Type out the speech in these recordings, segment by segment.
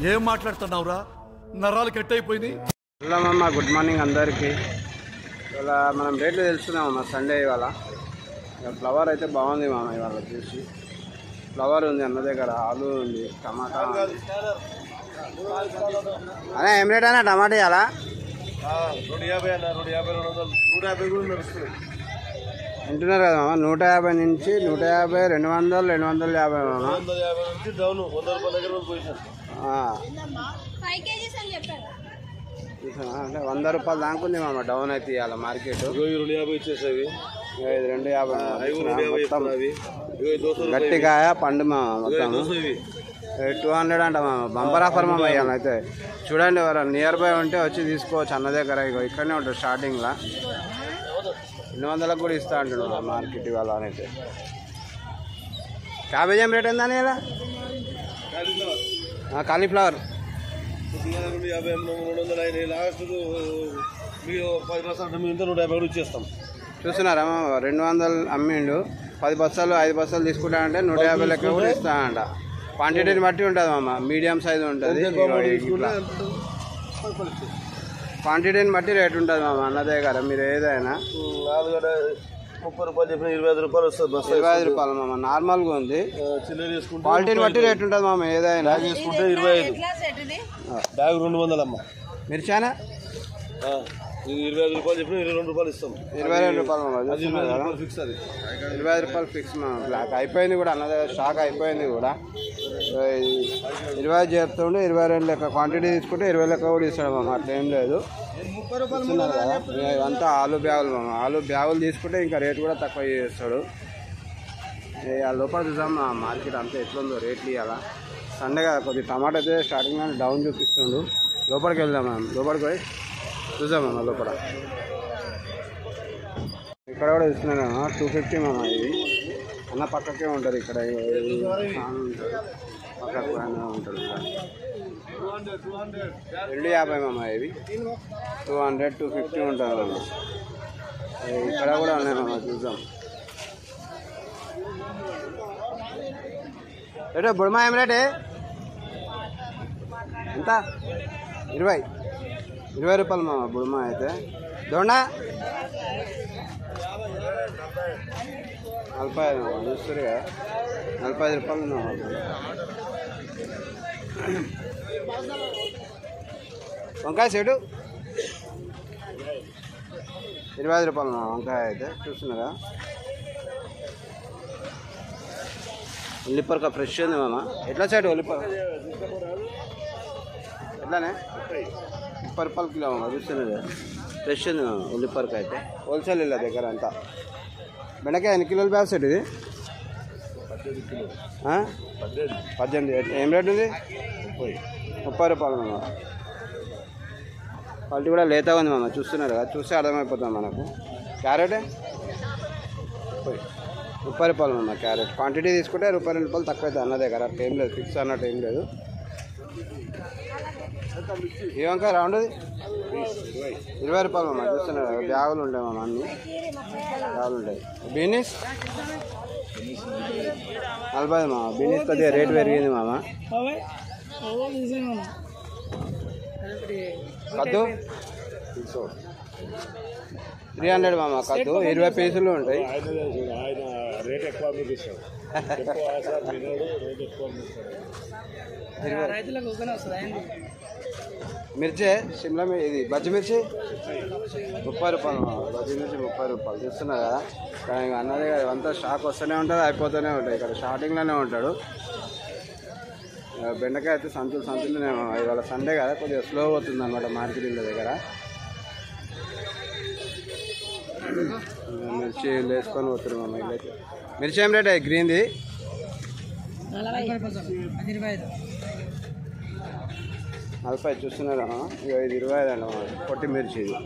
ఏం మాట్లాడుతున్నావురా? నరాలు కట్ అయిపోయింది. హలో మామ, గుడ్ మార్నింగ్ అందరికీ. ఇవాళ మనం రేట్లు తెలుసుకున్నామమ్మా. సండే ఇవాళ ఫ్లవర్ అయితే బాగుంది మామ. ఇవాళ వచ్చేసి ఫ్లవర్ ఉంది అన్న దగ్గర, ఆలు ఉంది, టమాటా. అనే ఏం రేట్ అయినా టమాటా ఇవ్వాలా? 150 అన్న, 150, 200, 150 కూడా నడుస్తుంది. వింటున్నారు కదా మామ. 150 నుంచి 150, 200, 250 మామ. 150 నుంచి డౌన్ 100 రూపాయల దగ్గర పొజిషన్. అంటే 100 రూపాయలు దాకుంది మామ. డౌన్ అయితే ఇవాళ మార్కెట్. 250 ఇచ్చేసేవి, 250 గట్టికాయ పండు మామ. మొత్తం 200 అంట మామ. బంపర్ ఆఫర్ మామ ఇవాళ అయితే. చూడండి, ఎవరు నియర్ బై ఉంటే వచ్చి తీసుకోవచ్చు అన్న దగ్గర. ఇక ఇక్కడనే ఉంటుంది స్టార్టింగ్లో. 200లకు కూడా ఇస్తా అంటున్నాడు మార్కెట్ ఇవాళ అయితే. క్యాబేజ్ ఏం రేట్ ఉందని ఇలా? కాలీఫ్లవర్ 250, 300 అయినాయి. లాస్ట్ మీకు 10% మీద 150 కూడా ఇచ్చేస్తాం. చూస్తున్నారా 200 అమ్మిండు. 10 బస్తాలు 5 బస్తాలు తీసుకుంటానంటే 150 లెక్క కూడా ఇస్తానంట. క్వాంటిటీని బట్టి ఉంటుంది మామ. మీడియం సైజు ఉంటుంది. క్వాంటిటీని బట్టి రేట్ ఉంటుంది మామ అన్న దగ్గర. మీరు ఏదైనా ఆలుగడ్డ 30 రూపాయలు చెప్పిన 25 రూపాయలు వస్తుంది. 25 రూపాయలు మామ. నార్మల్గా ఉంది. చిల్లర తీసుకుంటే క్వాలిటీని బట్టి రేట్ ఉంటుంది మామ. ఏదైనా తీసుకుంటే 25, బ్యాగ్ 200 అమ్మ. మిర్చానా ఇది 25 రూపాయలు చెప్పిన 22 రూపాయలు ఇస్తాం. 22 రూపాయలు మామ. ఫిక్స్ అది 25 రూపాయలు ఫిక్స్ మామ. బ్లాక్ అయిపోయింది కూడా అన్న దగ్గర. స్టాక్ అయిపోయింది కూడా. 20 చెప్తుండే 22 లెక్క. క్వాంటిటీ తీసుకుంటే 20 లెక్క కూడా ఇస్తాడు మామ. అట్లా ఏం లేదు. ఇవంతా ఆలు బ్యాగులు మామ. ఆలు బ్యాగులు తీసుకుంటే ఇంకా రేట్ కూడా తక్కువ చేస్తాడు. ఆ లోపల చూసాం మార్కెట్ అంతా ఎట్లుందో రేట్లు ఇవ్వాలా. సండే కదా, కొద్దిగా టమాటా అయితే స్టార్టింగ్ డౌన్ చూపిస్తుండు. లోపలికి వెళ్దాం మనం. లోపలికి పోయి చూసామమ్మా లోపల. ఇక్కడ కూడా ఇస్తున్నాను 250 మామ. ఇది అన్న పక్కకే ఉంటుంది. ఇక్కడ పక్కకు ఉంటుంది. 250 మామ. ఇవి 200, 250 ఉంటుంది మామ. ఇక్కడ కూడా ఉన్నాయి మామ. చూద్దాం. రేటు బుడమా ఏం రేటే? ఎంత? 20 రూపాయలు మామ బుడమా అయితే. దొండ 45 మామ. చూస్తారు కదా, 45 రూపాయలు మామ. వంకాయ సెటు 25 రూపాయలు మామ. వంకాయ అయితే చూస్తున్నారా. ఉల్లిపరక ఫ్రెష్ ఉంది మామ. ఎట్లా సైడ్ ఉల్లిపర? ఎట్లానే 30 రూపాయలు కిలో మామ. చూస్తున్నది ఫ్రెష్ ఉంది మామ ఉల్లిపరక అయితే. హోల్సేల్ ఇలా దగ్గర అంతా. బెండకాయ ఎన్ని కిలోలు బ్యాగ్ సెట్ ఇది? 18. ఏం రేట్ ఉంది? 30 రూపాయలు మామ. క్వాలిటీ కూడా లేతగా ఉంది మామ. చూస్తున్నారు కదా, చూస్తే అర్థమైపోతుంది మనకు. క్యారెట్ 30 రూపాయలు మామ. క్యారెట్ క్వాంటిటీ తీసుకుంటే 2 రూపాయలు తక్కువ అవుతుంది అన్న దగ్గర. అట్లా ఏం లేదు, ఫిక్స్ అన్నట్టు ఏం లేదు. ఏ వంకాయ రావుండదు 20 రూపాయలు మామ. చూస్తున్నారు బ్యాగులు ఉంటాయి మామ. అన్ని బ్యాగులు ఉంటాయి. బీనీస్ 40 మామ. బీనీస్ కొద్దిగా రేట్ పెరిగింది మామ. కద్దు 300 మామ. కద్దు 20 పీసులు ఉంటాయి. మిర్చి షిమ్లా ఇది బజ్జి మిర్చి 30 రూపాయలు మామ. బజ్జి మిర్చి 30 రూపాయలు. చూస్తున్నారు కదా. కానీ అన్నది అంతా స్టాక్ వస్తూనే ఉంటుంది, అయిపోతూనే ఉంటాయి. ఇక్కడ స్టార్టింగ్లోనే ఉంటాడు. బెండకాయ అయితే సంచులునే ఇవాళ సండే కదా, కొద్దిగా స్లో అవుతుంది అనమాట మార్కెటింగ్ దగ్గర. మిర్చి వేసుకొని పోతున్నారు మామ. ఇల్లైతే మిర్చి ఏం రేట్? గ్రీన్ది 40. చూస్తున్నారా ఇక ఇది 25 అండి మామ. పొట్టి మిర్చి ఇది.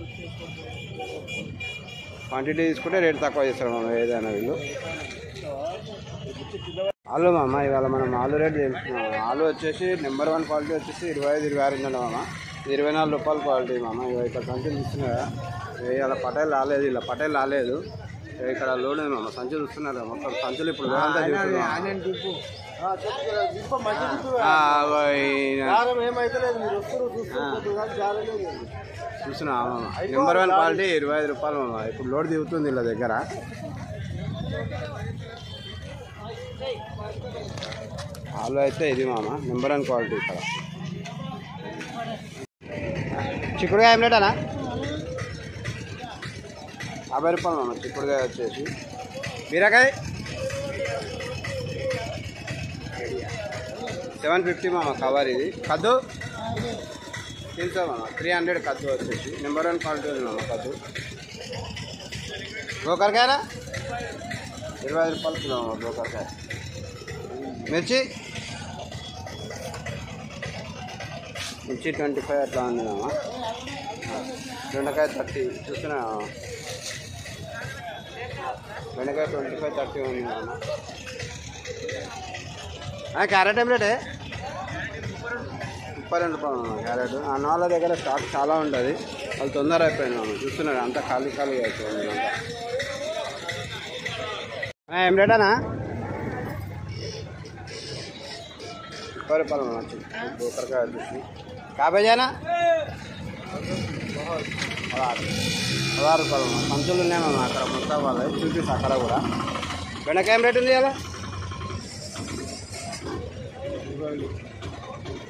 క్వాంటిటీ తీసుకుంటే రేట్ తక్కువ చేస్తారు మామ ఏదైనా వీళ్ళు. ఆలు మామ. ఇవాళ మనం ఆలు రేట్ తెలుసుకున్నాం. ఆలు వచ్చేసి నెంబర్ 1 క్వాలిటీ వచ్చేసి 25, 26 ఉందండి మామ. 24 రూపాయలు క్వాలిటీ మామ. ఇక్కడ సంచులు చూస్తున్నారా. ఇలా పటేల్ రాలేదు, ఇలా పటేల్ రాలేదు. ఇక్కడ లోడ్ ఉంది మామ. సంచులు చూస్తున్నారు మొత్తం. సంచులు ఇప్పుడు ఏమైతే లేదు, మీరు వస్తారు చూసినా నెంబర్ 1 క్వాలిటీ 25 రూపాయలు మామ. ఇప్పుడు లోడ్ దిగుతుంది ఇలా దగ్గర. ఆలు అయితే ఇది మామ నెంబర్ 1 క్వాలిటీ. ఇక్కడ చిక్కుడుకాయ ఏం రేటానా? 50 రూపాయలు మామ చిక్కుడుకాయ వచ్చేసి. బీరకాయ 750 మామ కవర్ ఇది. కద్దు తెలుసా మామ 300 కద్దు వచ్చేసి నెంబర్ 1 క్వాలిటీ ఉంది మామ కద్దు. గోకరకాయనా 25 రూపాయలు కిలో మామ గోకరకాయ. మిర్చి 25 అట్లా ఉంది మామ. బెండకాయ 30 చూస్తున్నా. బెండకాయ 25, 30 ఉంది మామ. క్యారెట్ ఏం రేటే? 32 రూపాయలు క్యారెట్. అన్న వాళ్ళ దగ్గర స్టాక్ చాలా ఉంటుంది, వాళ్ళు తొందర అయిపోయింది మామ. చూస్తున్నారు అంతా ఖాళీ అయిపోయింది అంతా. ఏం రేటానా? 30 రూపాయలు మామ గోకరకాయ వచ్చేసి. క్యాబేజానా 16 రూపాయలు మామ. సంచులు ఉన్నాయి మామ అక్కడ మొత్తం వాళ్ళవి చూపిస్తా అక్కడ కూడా. బెండకాయ ఏం రేట్ ఉంది కదా?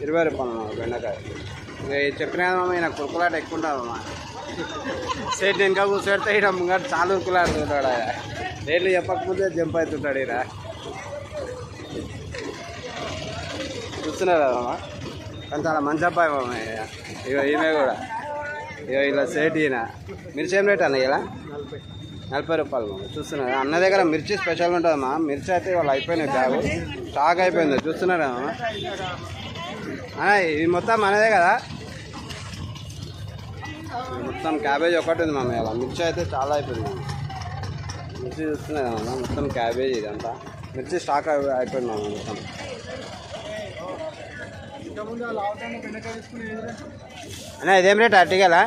20 రూపాయలు మామ బెండకాయ. ఇక చెప్పినా మామ నాకు కురుకులాట ఎక్కువ ఉంటుంది మామ. సేట్ ఇంకా కూర్చోడితే ఇక్కడ ముంగట చాలా ఉరుకులాడుతుంటాడు. రేట్లు చెప్పకపోతే జంప్ అవుతుంటాడు ఇక్కడ. చూస్తున్నారు మామ కానీ చాలా మంచి అబ్బాయి మామ. ఇక ఈమె కూడా ఇక ఇలా సేట్ ఈయన. మిర్చి ఏం రేట్ అన్న ఇలా? 40 రూపాయలు మామ. చూస్తున్నారు అన్న దగ్గర మిర్చి స్పెషల్ ఉంటుంది మా. మిర్చి అయితే వాళ్ళు అయిపోయినాయి, బ్యాగు స్టాక్ అయిపోయింది. చూస్తున్నారా మామ? ఇది మొత్తం మనదే కదా. మొత్తం క్యాబేజ్ ఒకటి ఉంది మామ. ఇలా మిర్చి అయితే చాలా అయిపోయింది మామ. మిర్చి చూస్తున్నారా మామ? మొత్తం క్యాబేజ్ ఇదంతా మిర్చి స్టాక్ అయిపోయింది మామ మొత్తం. అన్నా ఇదేం రేట్ అట్టిగలా?